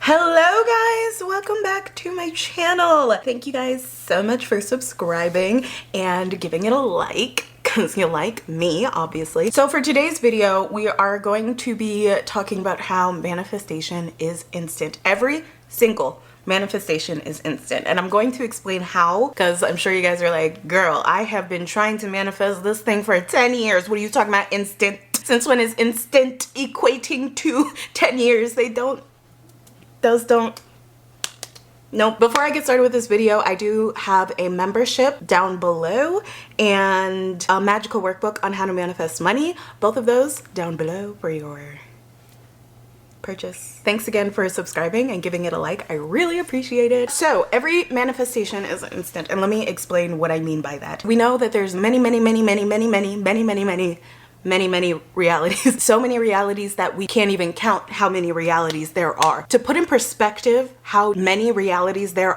Hello guys, welcome back to my channel. Thank you guys so much for subscribing and giving it a like, because you like me, obviously. So for today's video, we are going to be talking about how manifestation is instant. Every single manifestation is instant, and I'm going to explain how, because I'm sure you guys are like, girl, I have been trying to manifest this thing for 10 years. What are you talking about instant? Since when is instant equating to 10 years? Those don't. Nope. Before I get started with this video, I do have a membership down below and a magical workbook on how to manifest money. Both of those down below for your purchase. Thanks again for subscribing and giving it a like. I really appreciate it. So every manifestation is instant, and let me explain what I mean by that. We know that there's many realities. So many realities that we can't even count how many realities there are. To put in perspective how many realities there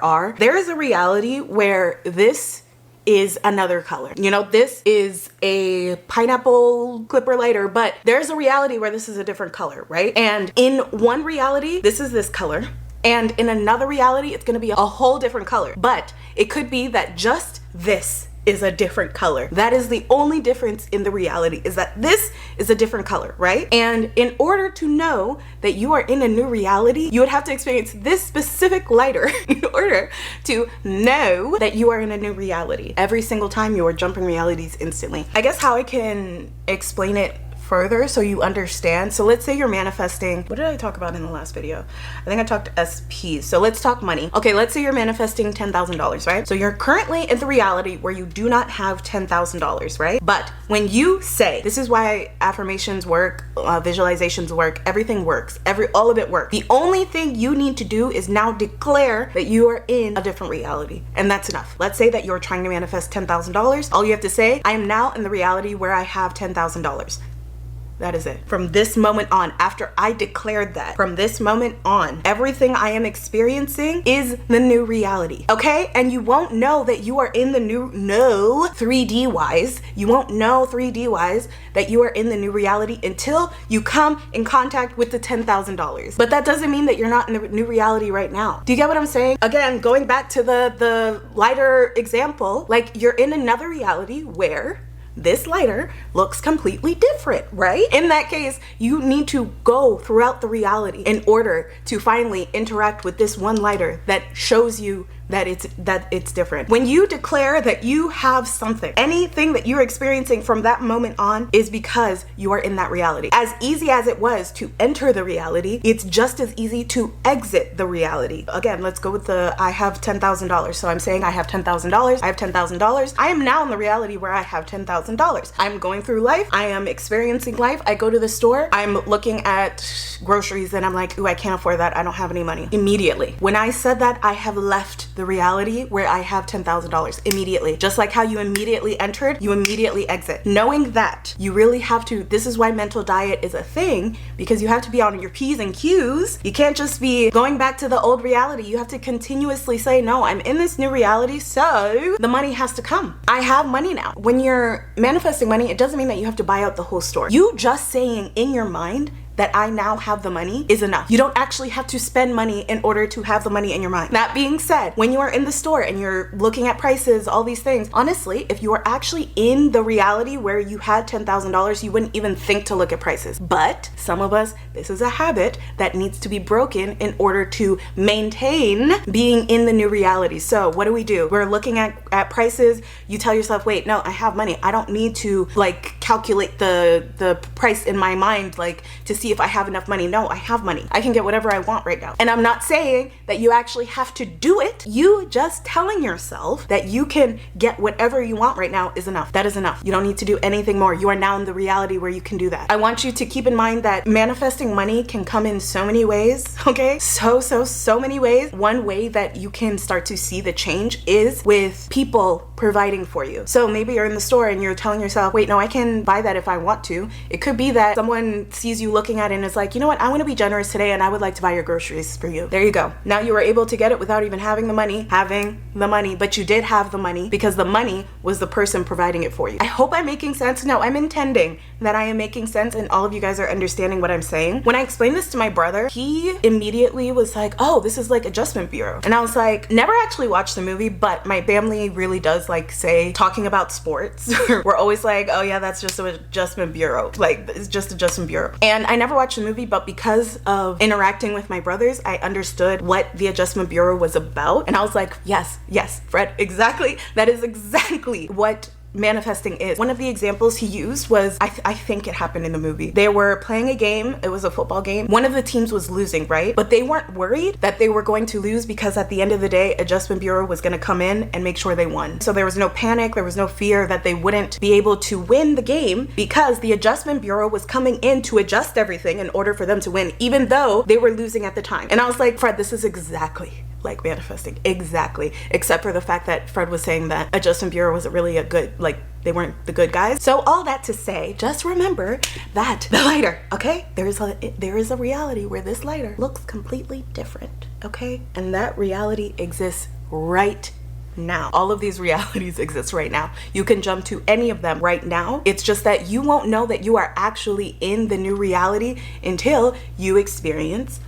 is a reality where this is another color. You know, this is a pineapple clipper lighter, but there's a reality where this is a different color, right? And in one reality, this is this color. And in another reality, it's gonna be a whole different color. But it could be that just this is a different color. That is the only difference in the reality, is that this is a different color, right? And in order to know that you are in a new reality, you would have to experience this specific lighter in order to know that you are in a new reality. Every single time you are jumping realities instantly. I guess how I can explain it further so you understand. So let's say you're manifesting, what did I talk about in the last video? I think I talked SPs. So let's talk money. Okay, let's say you're manifesting $10,000, right? So you're currently in the reality where you do not have $10,000, right? But when you say, this is why affirmations work, visualizations work, everything works, all of it works. The only thing you need to do is now declare that you are in a different reality, and that's enough. Let's say that you're trying to manifest $10,000. All you have to say, I am now in the reality where I have $10,000. That is it. From this moment on, after I declared that, from this moment on, everything I am experiencing is the new reality, okay? And you won't know that you are in the new, 3D wise, you won't know 3D wise that you are in the new reality until you come in contact with the $10,000. But that doesn't mean that you're not in the new reality right now. Do you get what I'm saying? Again, going back to the lighter example, like you're in another reality where this lighter looks completely different, right? In that case, you need to go throughout the reality in order to finally interact with this one lighter that shows you that it's different. When you declare that you have something, anything that you're experiencing from that moment on is because you are in that reality. As easy as it was to enter the reality, it's just as easy to exit the reality. Again, let's go with the I have $10,000. So I'm saying I have $10,000. I have $10,000. I am now in the reality where I have $10,000. I'm going through life. I am experiencing life. I go to the store. I'm looking at groceries and I'm like, ooh, I can't afford that. I don't have any money. Immediately. When I said that, I have left the reality where I have $10,000 immediately. Just like how you immediately entered, you immediately exit. Knowing that, you really have to, this is why mental diet is a thing, because you have to be on your P's and Q's. You can't just be going back to the old reality. You have to continuously say, no, I'm in this new reality, so the money has to come. I have money now. When you're manifesting money, it doesn't mean that you have to buy out the whole store. You just saying in your mind that I now have the money is enough. You don't actually have to spend money in order to have the money in your mind. That being said, when you are in the store and you're looking at prices, all these things, honestly, if you are actually in the reality where you had $10,000, you wouldn't even think to look at prices. But some of us, this is a habit that needs to be broken in order to maintain being in the new reality. So what do? We're looking at prices. You tell yourself, wait, no, I have money. I don't need to like calculate the price in my mind, like to see if I have enough money. No, I have money. I can get whatever I want right now. And I'm not saying that you actually have to do it. You just telling yourself that you can get whatever you want right now is enough. That is enough. You don't need to do anything more. You are now in the reality where you can do that. I want you to keep in mind that manifesting money can come in so many ways, okay? So many ways. One way that you can start to see the change is with people providing for you. So maybe you're in the store and you're telling yourself, wait, no, I can buy that if I want to. It could be that someone sees you looking looking at it and is like, you know what, I want to be generous today and I would like to buy your groceries for you. There you go. Now you were able to get it without even having the money, but you did have the money because the money was the person providing it for you. I hope I'm making sense. No, I'm intending that I am making sense and all of you guys are understanding what I'm saying. When I explained this to my brother, he immediately was like, oh, this is like Adjustment Bureau. And I was like, never actually watched the movie, but my family really does like say, talking about sports, we're always like, oh yeah, that's just Adjustment Bureau. Like, it's just Adjustment Bureau. And I never watched the movie, but because of interacting with my brothers, I understood what the Adjustment Bureau was about. And I was like, yes, Fred, exactly. That is exactly what manifesting is. One of the examples he used was, I think it happened in the movie. They were playing a game. It was a football game. One of the teams was losing, right? But they weren't worried that they were going to lose because at the end of the day, Adjustment Bureau was going to come in and make sure they won. So there was no panic. There was no fear that they wouldn't be able to win the game because the Adjustment Bureau was coming in to adjust everything in order for them to win, even though they were losing at the time. And I was like, Fred, this is exactly like manifesting. Exactly. Except for the fact that Fred was saying that Adjustment Bureau wasn't really a good, like, they weren't the good guys. So all that to say, just remember that the lighter, okay? There is a reality where this lighter looks completely different, okay? And that reality exists right now. All of these realities exist right now. You can jump to any of them right now. It's just that you won't know that you are actually in the new reality until you experience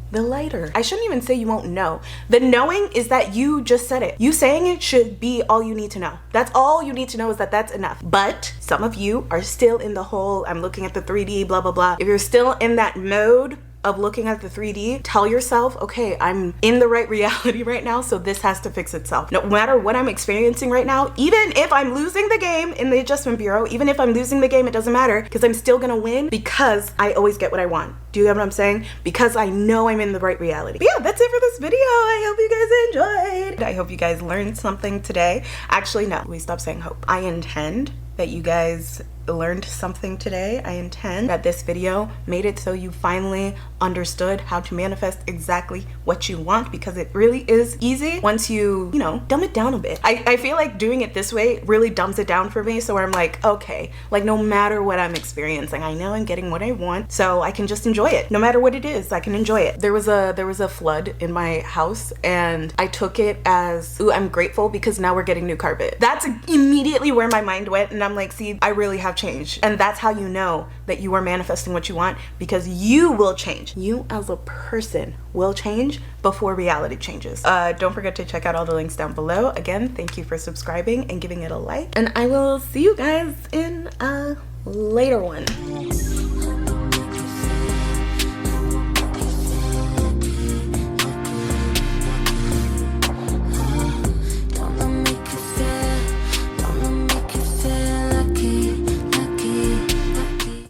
the lighter. I shouldn't even say you won't know. The knowing is that you just said it. You saying it should be all you need to know. That's all you need to know, is that that's enough. But some of you are still in the whole, I'm looking at the 3D, blah, blah, blah. If you're still in that mode of looking at the 3D, tell yourself, okay, I'm in the right reality right now, so this has to fix itself. No matter what I'm experiencing right now, even if I'm losing the game in the Adjustment Bureau, even if I'm losing the game, it doesn't matter because I'm still gonna win because I always get what I want. Do you get what I'm saying? Because I know I'm in the right reality. But yeah, that's it for this video. I hope you guys enjoyed. I hope you guys learned something today. Actually, no, we stop saying hope. I intend that you guys learned something today. I intend that this video made it so you finally understood how to manifest exactly what you want, because it really is easy once you know, dumb it down a bit. I feel like doing it this way really dumbs it down for me, so where I'm like, okay, like no matter what I'm experiencing, I know I'm getting what I want, so I can just enjoy it. No matter what it is, I can enjoy it. There was a flood in my house and I took it as, ooh, I'm grateful because now we're getting new carpet. That's immediately where my mind went, and I'm like, see, I really have changed. And that's how you know that you are manifesting what you want, because you will change. You as a person will change before reality changes. Don't forget to check out all the links down below. Again, thank you for subscribing and giving it a like, and I will see you guys in a later one.